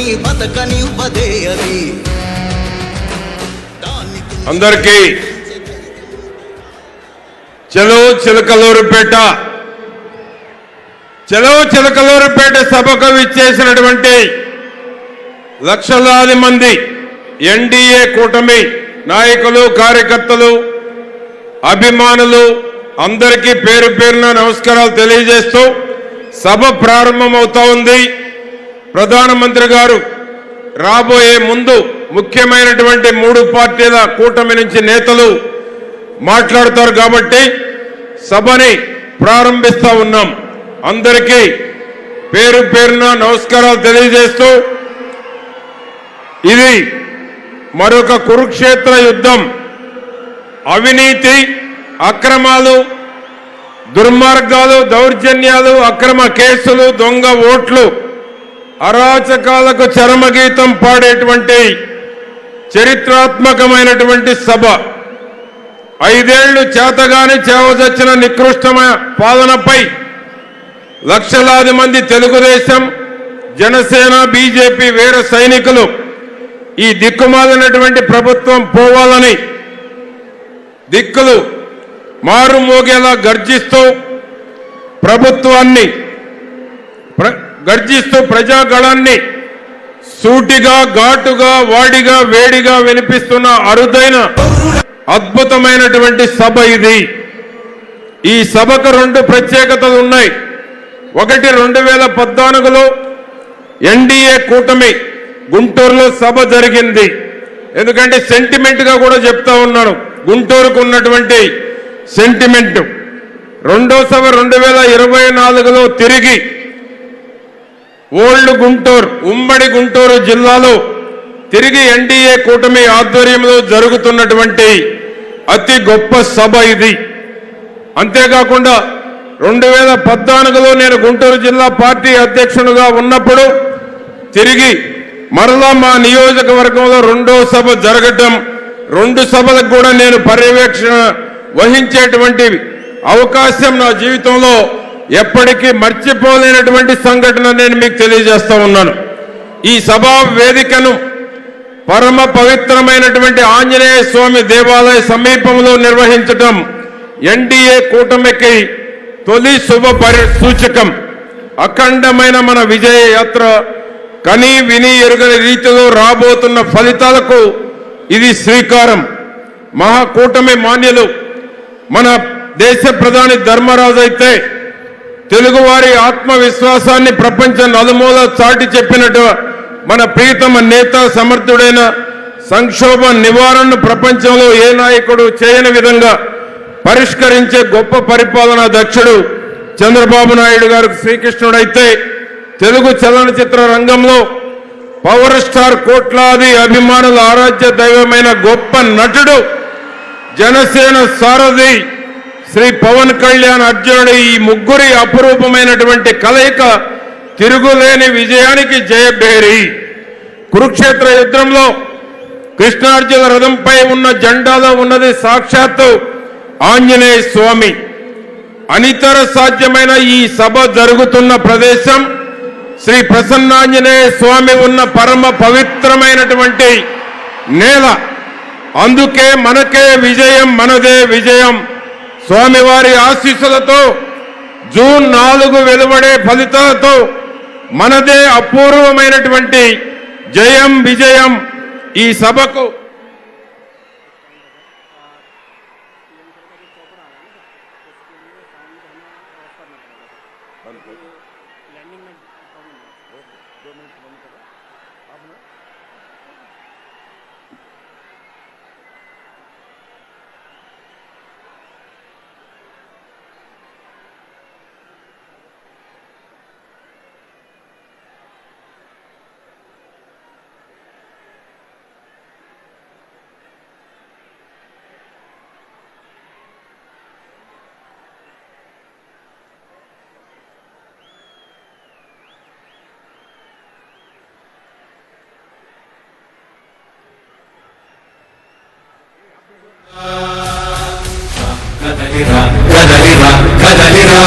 ఎవరిని బతకనివ్వదే అది. అందరికీ చలో చిలకలూరుపేట సభకు విచ్చేసినటువంటి లక్షలాది మంది ఎన్డీఏ కూటమి నాయకులు, కార్యకర్తలు, అభిమానులు అందరికీ పేరు పేరున నమస్కారాలు తెలియజేస్తూ సభ ప్రారంభమవుతా ఉంది. ప్రధానమంత్రి గారు రాబోయే ముందు ముఖ్యమైనటువంటి 3 పార్టీల కూటమి నుంచి నేతలు మాట్లాడతారు కాబట్టి సభని ప్రారంభిస్తా ఉన్నాం. అందరికీ పేరు పేరున నమస్కారాలు తెలియజేస్తూ ఇది మరొక కురుక్షేత్ర యుద్ధం. అవినీతి, అక్రమాలు, దుర్మార్గాలు, దౌర్జన్యాలు, అక్రమ కేసులు, దొంగ ఓట్లు, అరాచకాలకు చరమగీతం పాడేటువంటి చరిత్రాత్మకమైనటువంటి సభ. 5 ఏళ్లు చేతగాని చేవదచ్చిన నికృష్టమైన పాలనపై లక్షలాది మంది తెలుగుదేశం, జనసేన, బీజేపీ వీర సైనికులు ఈ దిక్కుమాలినటువంటి ప్రభుత్వం పోవాలని దిక్కులు మారుమోగేలా గర్జిస్తూ ప్రజాగళాన్ని సూటిగా, ఘాటుగా, వాడిగా, వేడిగా వినిపిస్తున్న అరుదైన అద్భుతమైనటువంటి సభ ఇది. ఈ సభకు 2 ప్రత్యేకతలు ఉన్నాయి. ఒకటి, 2014లో ఎన్డీఏ కూటమి గుంటూరులో సభ జరిగింది. ఎందుకంటే సెంటిమెంట్గా కూడా చెప్తా ఉన్నాను, గుంటూరుకు ఉన్నటువంటి సెంటిమెంట్. 2వ సభ 2024లో తిరిగి ఓల్డ్ గుంటూరు, ఉమ్మడి గుంటూరు జిల్లాలో తిరిగి ఎన్డీఏ కూటమి ఆధ్వర్యంలో జరుగుతున్నటువంటి అతి గొప్ప సభ ఇది. అంతేకాకుండా 2014లో నేను గుంటూరు జిల్లా పార్టీ అధ్యక్షునిగా ఉన్నప్పుడు తిరిగి మరలా మా నియోజకవర్గంలో 2వ సభ జరగటం, 2 సభలకు కూడా నేను పర్యవేక్షణ వహించేటువంటి అవకాశం నా జీవితంలో ఎప్పటికీ మర్చిపోలేనటువంటి సంఘటన నేను మీకు తెలియజేస్తా ఉన్నాను. ఈ సభా వేదికను పరమ పవిత్రమైనటువంటి ఆంజనేయ స్వామి దేవాలయ సమీపంలో నిర్వహించటం ఎన్డీఏ కూటమికి తొలి శుభ సూచకం. అఖండమైన మన విజయ యాత్ర కని విని ఎరుగని రీతిలో రాబోతున్న ఫలితాలకు ఇది శ్రీకారం. మహాకూటమి మాన్యులు మన దేశ ప్రధాని ధర్మరాజు అయితే తెలుగువారి ఆత్మవిశ్వాసాన్ని ప్రపంచ నలుమూల చాటి చెప్పినట్టు మన ప్రియతమ నేత, సమర్థుడైన సంక్షోభ నివారణను ప్రపంచంలో ఏ నాయకుడు చేయని విధంగా పరిష్కరించే గొప్ప పరిపాలనా దక్షుడు చంద్రబాబు నాయుడు గారికి శ్రీకృష్ణుడైతే, తెలుగు చలనచిత్ర రంగంలో పవర్ స్టార్ కోట్లాది అభిమానుల ఆరాధ్య దైవమైన గొప్ప నటుడు జనసేన సారథి శ్రీ పవన్ కళ్యాణ్ అర్జునుడు. ఈ ముగ్గురి అపురూపమైనటువంటి కలయిక తిరుగులేని విజయానికి జయభేరి. కురుక్షేత్ర యుద్ధంలో కృష్ణార్జున రథంపై ఉన్న జెండాలో ఉన్నది సాక్షాత్తు ఆంజనేయ స్వామి. అనితర సాధ్యమైన ఈ సభ జరుగుతున్న ప్రదేశం శ్రీ ప్రసన్నాంజనేయ స్వామి ఉన్న పరమ పవిత్రమైనటువంటి నేల. అందుకే మనకే విజయం, మనదే విజయం. స్వామివారి ఆశీస్సులతో జూన్ 4 వెలువడే ఫలితాలతో మనదే అపూర్వమైనటువంటి జయం, విజయం. ఈ సభకు కదలిరా